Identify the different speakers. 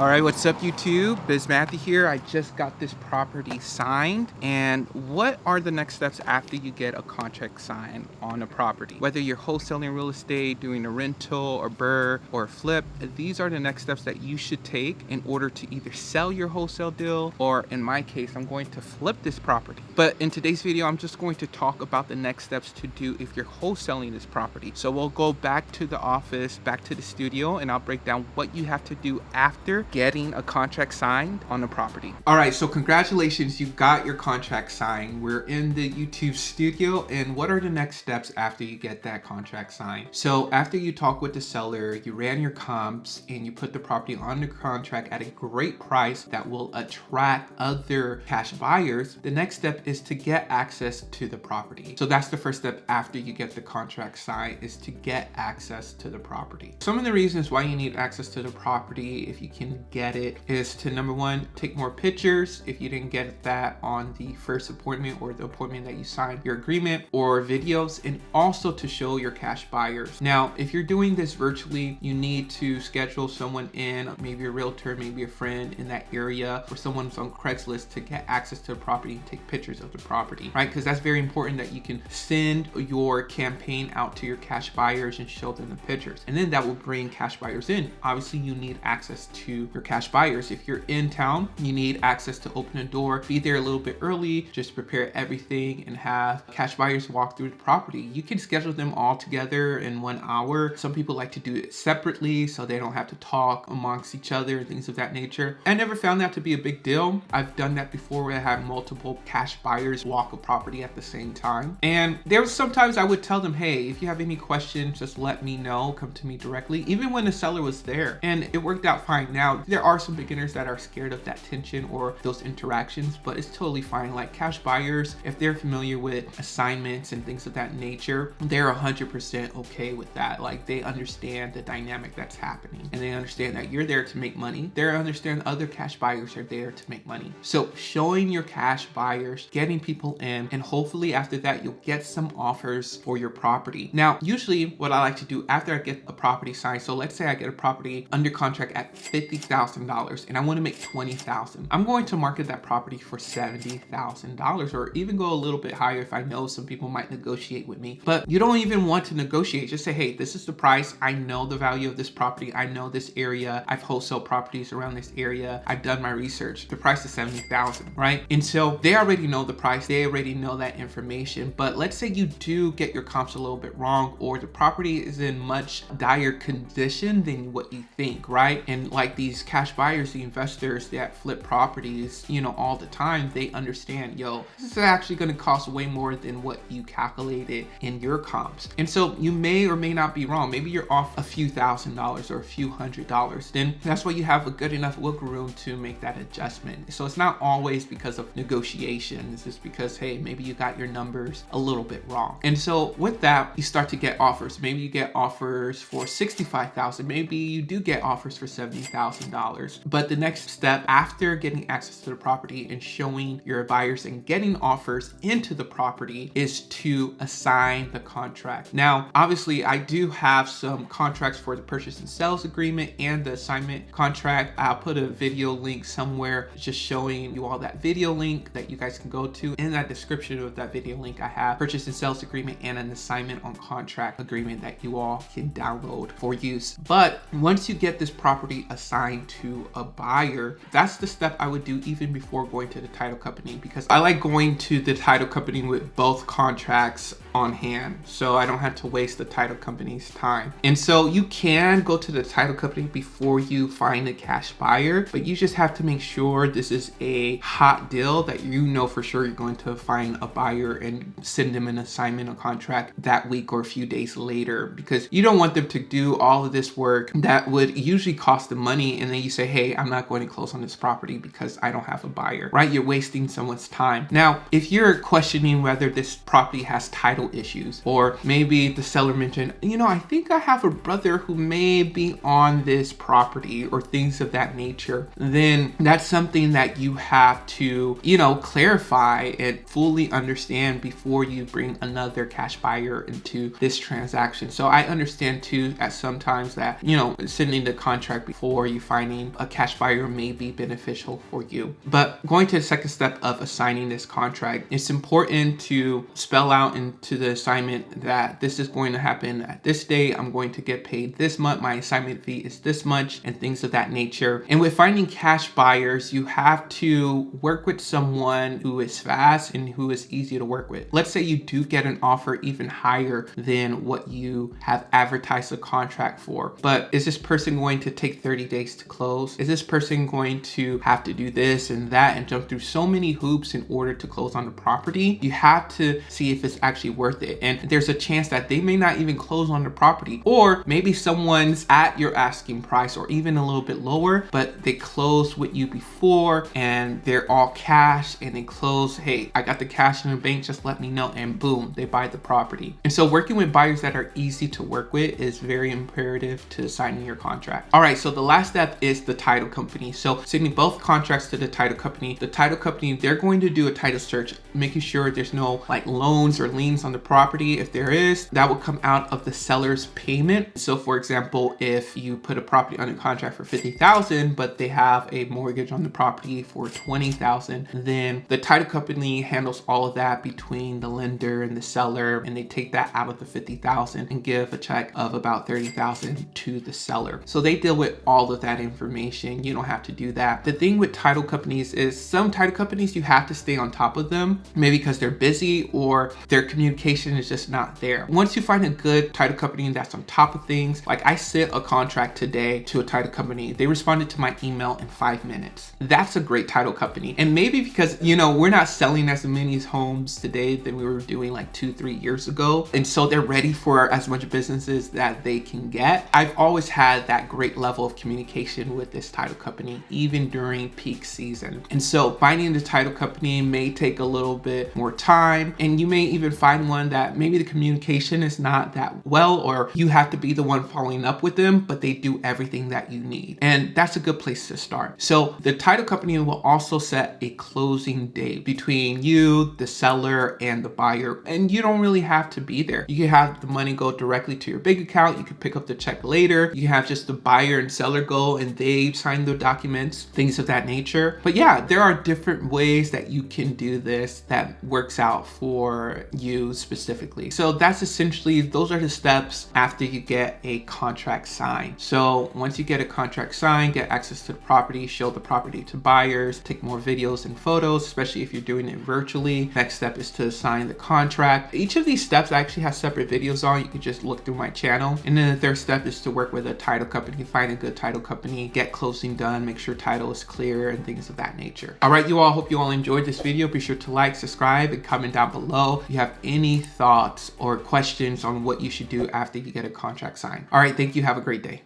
Speaker 1: All right, what's up YouTube? Biz Matthew here. I just got this property signed. And what are the next steps after you get a contract signed on a property? Whether you're wholesaling real estate, doing a rental or BRRRR or a flip, these are the next steps that you should take in order to either sell your wholesale deal, or in my case, I'm going to flip this property. But in today's video, I'm just going to talk about the next steps to do if you're wholesaling this property. So we'll go back to the office, back to the studio, and I'll break down what you have to do after getting a contract signed on the property. All right, so congratulations, you got your contract signed. We're in the YouTube studio, and what are the next steps after you get that contract signed? So after you talk with the seller, you ran your comps, and you put the property on the contract at a great price that will attract other cash buyers, the next step is to get access to the property. So that's the first step after you get the contract signed, is to get access to the property. Some of the reasons why you need access to the property, if you can get it, is to, number one, take more pictures if you didn't get that on the first appointment or the appointment that you signed your agreement, or videos, and also to show your cash buyers. Now, if you're doing this virtually, you need to schedule someone in, maybe a realtor, maybe a friend in that area, or someone's on Craigslist to get access to the property and take pictures of the property, right? Because that's very important that you can send your campaign out to your cash buyers and show them the pictures, and then that will bring cash buyers in. Obviously, you need access to your cash buyers. If you're in town, you need access to open a door, be there a little bit early, just prepare everything and have cash buyers walk through the property. You can schedule them all together in 1 hour. Some people like to do it separately so they don't have to talk amongst each other and things of that nature. I never found that to be a big deal. I've done that before where I had multiple cash buyers walk a property at the same time. And there was sometimes I would tell them, hey, if you have any questions, just let me know, come to me directly, even when the seller was there. And it worked out fine. Now, there are some beginners that are scared of that tension or those interactions, but it's totally fine. Like cash buyers, if they're familiar with assignments and things of that nature, they're 100% okay with that. Like they understand the dynamic that's happening, and they understand that you're there to make money. They understand other cash buyers are there to make money. So showing your cash buyers, getting people in, and hopefully after that, you'll get some offers for your property. Now, usually what I like to do after I get a property signed, so let's say I get a property under contract at $50,000 and I want to make $20,000. I'm going to market that property for $70,000, or even go a little bit higher if I know some people might negotiate with me. But you don't even want to negotiate. Just say, hey, this is the price. I know the value of this property. I know this area. I've wholesale properties around this area. I've done my research. The price is $70,000, right? And so they already know the price. They already know that information. But let's say you do get your comps a little bit wrong, or the property is in much dire condition than what you think, right? And like these cash buyers, the investors that flip properties, all the time, they understand, yo, this is actually going to cost way more than what you calculated in your comps. And so you may or may not be wrong. Maybe you're off a few $1,000s or a few $100s. Then that's why you have a good enough wiggle room to make that adjustment. So it's not always because of negotiation. It's just because, hey, maybe you got your numbers a little bit wrong. And so with that, you start to get offers. Maybe you get offers for $65,000. Maybe you do get offers for $70,000. But the next step after getting access to the property and showing your buyers and getting offers into the property is to assign the contract. Now, obviously, I do have some contracts for the purchase and sales agreement and the assignment contract. I'll put a video link somewhere just showing you all that video link that you guys can go to. In that description of that video link, I have purchase and sales agreement and an assignment on contract agreement that you all can download for use. But once you get this property assigned to a buyer, that's the step I would do even before going to the title company, because I like going to the title company with both contracts on hand so I don't have to waste the title company's time. And so you can go to the title company before you find a cash buyer, but you just have to make sure this is a hot deal that you know for sure you're going to find a buyer and send them an assignment or contract that week or a few days later, because you don't want them to do all of this work that would usually cost them money, and then you say, hey, I'm not going to close on this property because I don't have a buyer, right? You're wasting someone's time. Now, if you're questioning whether this property has title title issues. Or maybe the seller mentioned, I think I have a brother who may be on this property, or things of that nature. Then that's something that you have to, clarify and fully understand before you bring another cash buyer into this transaction. So I understand too at sometimes that, sending the contract before you finding a cash buyer may be beneficial for you. But going to the second step of assigning this contract, it's important to spell out into the assignment that this is going to happen at this date. I'm going to get paid this month. My assignment fee is this much, and things of that nature. And with finding cash buyers, you have to work with someone who is fast and who is easy to work with. Let's say you do get an offer even higher than what you have advertised the contract for, but is this person going to take 30 days to close? Is this person going to have to do this and that and jump through so many hoops in order to close on the property? You have to see if it's actually worth it. And there's a chance that they may not even close on the property, or maybe someone's at your asking price or even a little bit lower, but they closed with you before and they're all cash, and they close, hey, I got the cash in the bank, just let me know, and boom, they buy the property. And so working with buyers that are easy to work with is very imperative to signing your contract. All right, so the last step is the title company. So sending both contracts to the title company. The title company, they're going to do a title search, making sure there's no like loans or liens on the property. If there is, that will come out of the seller's payment. So for example, if you put a property under contract for $50,000, but they have a mortgage on the property for $20,000, then the title company handles all of that between the lender and the seller, and they take that out of the $50,000 and give a check of about $30,000 to the seller. So they deal with all of that information. You don't have to do that. The thing with title companies is some title companies, you have to stay on top of them, maybe because they're busy or their communication is just not there. Once you find a good title company that's on top of things, like I sent a contract today to a title company, they responded to my email in 5 minutes. That's a great title company. And maybe because, we're not selling as many homes today than we were doing like 2-3 years ago. And so they're ready for as much businesses that they can get. I've always had that great level of communication with this title company, even during peak season. And so finding the title company may take a little bit more time, and you may even find one that maybe the communication is not that well, or you have to be the one following up with them, but they do everything that you need. And that's a good place to start. So the title company will also set a closing date between you, the seller, and the buyer. And you don't really have to be there. You can have the money go directly to your bank account. You can pick up the check later. You have just the buyer and seller go and they sign the documents, things of that nature. But yeah, there are different ways that you can do this that works out for you specifically. So that's essentially, those are the steps after you get a contract signed. So once you get a contract signed, get access to the property, show the property to buyers, take more videos and photos, especially if you're doing it virtually. Next step is to sign the contract. Each of these steps I actually have separate videos on. You can just look through my channel. And then the third step is to work with a title company, find a good title company, get closing done, make sure title is clear and things of that nature. All right, you all, hope you all enjoyed this video. Be sure to like, subscribe, and comment down below if you have any thoughts or questions on what you should do after you get a contract signed. All right, thank you. Have a great day.